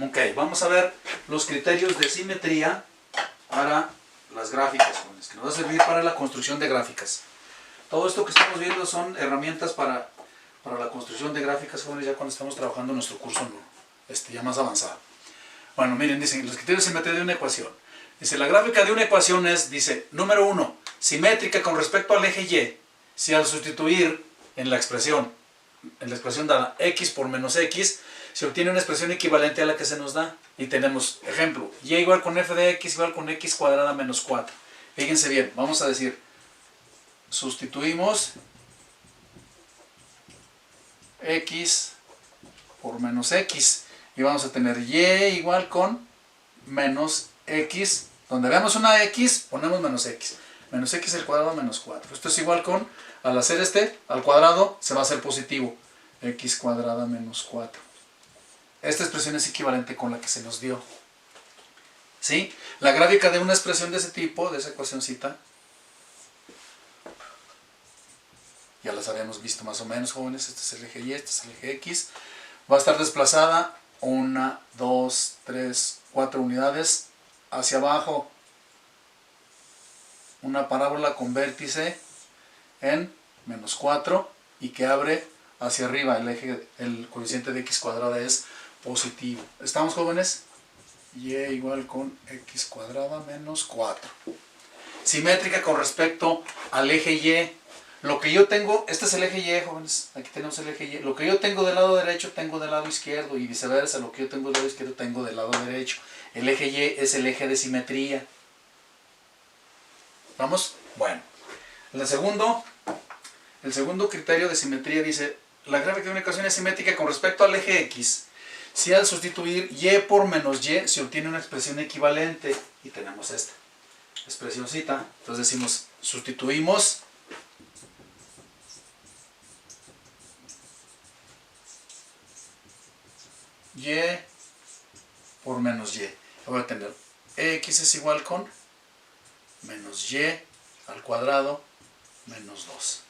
Ok, vamos a ver los criterios de simetría para las gráficas, jóvenes, que nos va a servir para la construcción de gráficas. Todo esto que estamos viendo son herramientas para la construcción de gráficas, jóvenes, ya cuando estamos trabajando en nuestro curso ya más avanzado. Bueno, miren, dicen los criterios de simetría de una ecuación. Dice, la gráfica de una ecuación es, dice, número 1, simétrica con respecto al eje Y, si al sustituir en la expresión dada x por menos x, se obtiene una expresión equivalente a la que se nos da. Y tenemos, ejemplo, y igual con f de x igual con x cuadrada menos 4. Fíjense bien, vamos a decir, sustituimos x por menos x. Y vamos a tener y igual con menos x. Donde veamos una x, ponemos menos x. Menos x al cuadrado menos 4. Esto es igual con, al hacer al cuadrado, se va a hacer positivo. X cuadrada menos 4. Esta expresión es equivalente con la que se nos dio. ¿Sí? La gráfica de una expresión de ese tipo, de esa ecuacióncita, ya las habíamos visto más o menos, jóvenes. Este es el eje Y, este es el eje X. Va a estar desplazada 1, 2, 3, 4 unidades hacia abajo. Una parábola con vértice en menos 4 y que abre hacia arriba. El coeficiente de x cuadrada es positivo. ¿Estamos, jóvenes? Y igual con x cuadrada menos 4. Simétrica con respecto al eje Y. Lo que yo tengo, este es el eje Y, jóvenes. Aquí tenemos el eje Y. Lo que yo tengo del lado derecho, tengo del lado izquierdo. Y viceversa, lo que yo tengo del lado izquierdo, tengo del lado derecho. El eje Y es el eje de simetría. ¿Vamos? Bueno. El segundo criterio de simetría dice, la gráfica de una ecuación es simétrica con respecto al eje X. Si al sustituir y por menos y se obtiene una expresión equivalente. Y tenemos esta expresioncita. Entonces decimos, sustituimos y por menos y. Voy a tener x es igual con menos y al cuadrado menos 2.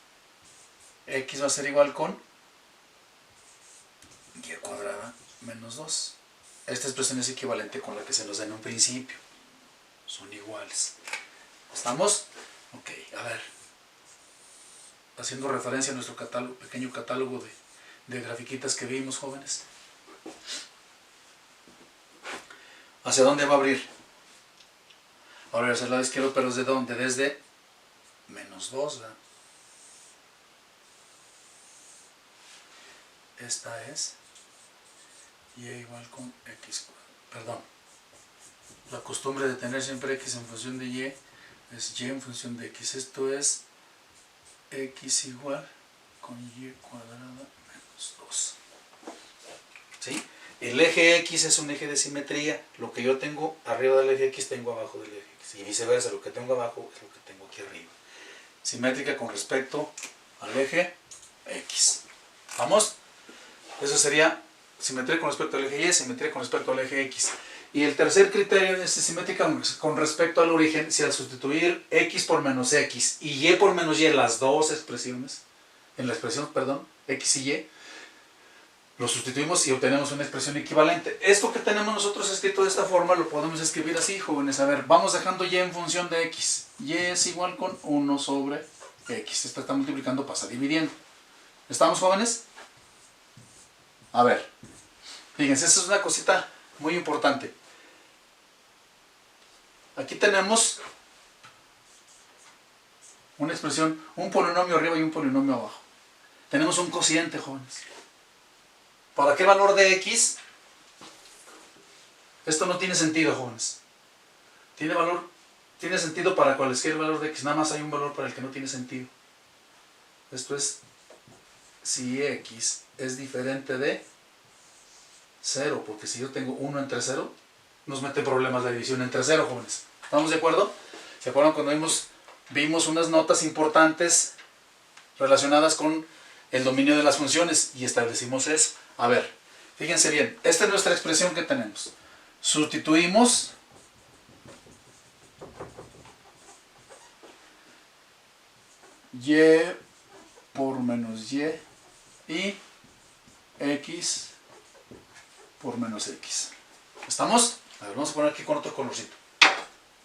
X va a ser igual con y cuadrada menos 2. Esta expresión es equivalente con la que se nos da en un principio. Son iguales. ¿Estamos? Ok, a ver. Haciendo referencia a nuestro pequeño catálogo de grafiquitas que vimos, jóvenes. ¿Hacia dónde va a abrir? Va a abrir hacia el lado izquierdo, pero ¿desde dónde? Desde menos 2, ¿verdad? Esta es y igual con x. Perdón. La costumbre de tener siempre x en función de y es y en función de x. Esto es x igual con y cuadrada menos 2. ¿Sí? El eje X es un eje de simetría. Lo que yo tengo arriba del eje X tengo abajo del eje X. Y viceversa, lo que tengo abajo es lo que tengo aquí arriba. Simétrica con respecto al eje X. ¿Vamos? Eso sería simetría con respecto al eje Y, simetría con respecto al eje X. Y el tercer criterio es simétrica con respecto al origen, si al sustituir X por menos X y Y por menos Y, las dos expresiones, en la expresión, perdón, X y Y, lo sustituimos y obtenemos una expresión equivalente. Esto que tenemos nosotros escrito de esta forma lo podemos escribir así, jóvenes. A ver, vamos dejando y en función de x. Y es igual con 1 sobre x. Esta está multiplicando, pasa dividiendo. ¿Estamos, jóvenes? A ver, fíjense, esta es una cosita muy importante. Aquí tenemos una expresión, un polinomio arriba y un polinomio abajo. Tenemos un cociente, jóvenes. ¿Para qué valor de x? Esto no tiene sentido, jóvenes. Tiene sentido para cualquier valor de x. Nada más hay un valor para el que no tiene sentido. Esto es si x es diferente de 0. Porque si yo tengo 1 entre 0, nos mete problemas la división entre 0, jóvenes. ¿Estamos de acuerdo? ¿Se acuerdan cuando vimos unas notas importantes relacionadas con el dominio de las funciones? Y establecimos eso. A ver, fíjense bien, esta es nuestra expresión que tenemos. Sustituimos y por menos y y x por menos x. ¿Estamos? A ver, vamos a poner aquí con otro colorcito.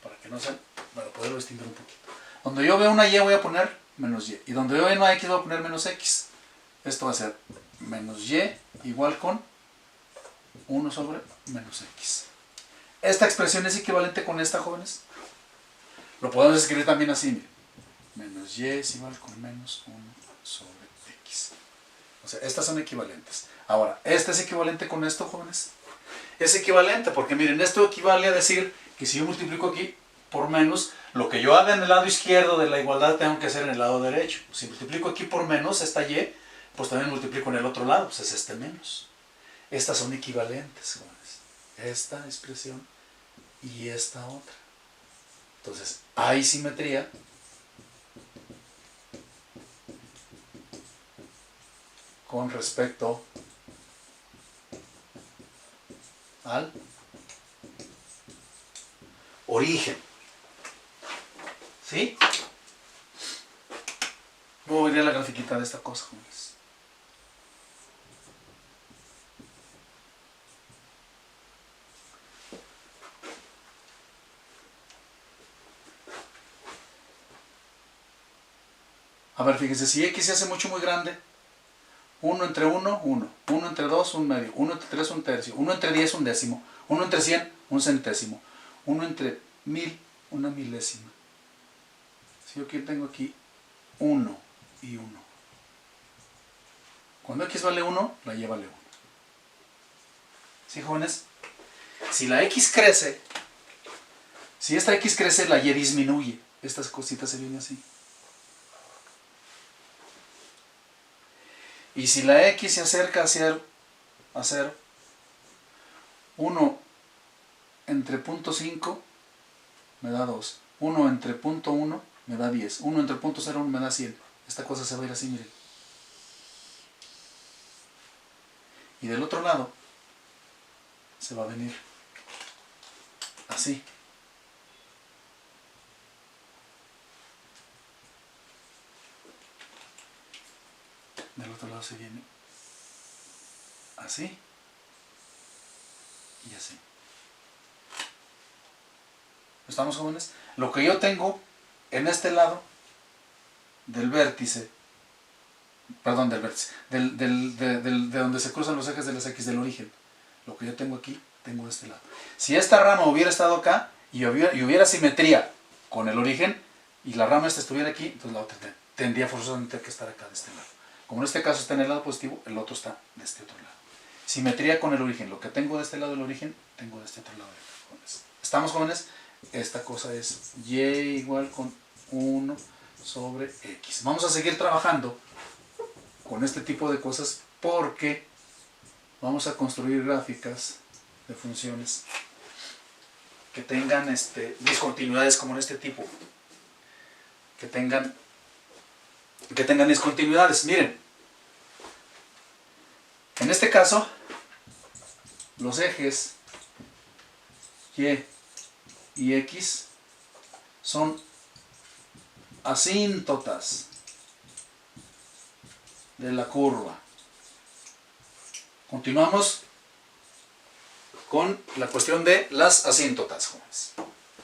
Para que no sean, para poderlo distinguir un poquito. Donde yo veo una Y voy a poner menos Y. Y donde yo veo una X voy a poner menos X. Esto va a ser menos Y igual con 1 sobre menos X. ¿Esta expresión es equivalente con esta, jóvenes? Lo podemos escribir también así, miren. Menos Y es igual con menos 1 sobre X. O sea, estas son equivalentes. Ahora, ¿esta es equivalente con esto, jóvenes? Es equivalente porque, miren, esto equivale a decir que si yo multiplico aquí por menos, lo que yo haga en el lado izquierdo de la igualdad tengo que hacer en el lado derecho. Si multiplico aquí por menos, esta Y, pues también multiplico en el otro lado, pues es este menos. Estas son equivalentes, jóvenes. Esta expresión y esta otra. Entonces, hay simetría con respecto al origen. ¿Sí? ¿Cómo vería la grafiquita de esta cosa, jóvenes? A ver, fíjense, si X se hace mucho muy grande, 1 entre 1, 1. 1 entre 2, 1 medio. 1 entre 3, 1 tercio. 1 entre 10, 1 décimo. 1 entre 100, 1 centésimo. 1 entre 1000, 1 milésima. Si yo tengo aquí 1 y 1. Cuando X vale 1, la Y vale 1. ¿Sí, jóvenes? Si la X crece, si esta X crece, la Y disminuye. Estas cositas se vienen así. Y si la X se acerca a ser 1 entre 0.5 me da 2. 1 entre 0.1 me da 10. 1 entre 0.01 me da 100. Esta cosa se va a ir así, miren. Y del otro lado se va a venir así. Del otro lado se viene así y así. ¿Estamos, jóvenes? Lo que yo tengo en este lado del vértice, perdón, del vértice, de donde se cruzan los ejes de las X del origen, lo que yo tengo aquí, tengo de este lado. Si esta rama hubiera estado acá y hubiera simetría con el origen y la rama esta estuviera aquí, entonces la otra tendría forzosamente que estar acá de este lado. Como en este caso está en el lado positivo, el otro está de este otro lado. Simetría con el origen. Lo que tengo de este lado del origen, tengo de este otro lado. Jóvenes. ¿Estamos, jóvenes? Esta cosa es Y igual con 1 sobre X. Vamos a seguir trabajando con este tipo de cosas porque vamos a construir gráficas de funciones que tengan discontinuidades como en este tipo. Que tengan discontinuidades. Miren, en este caso, los ejes Y y X son asíntotas de la curva. Continuamos con la cuestión de las asíntotas, jóvenes.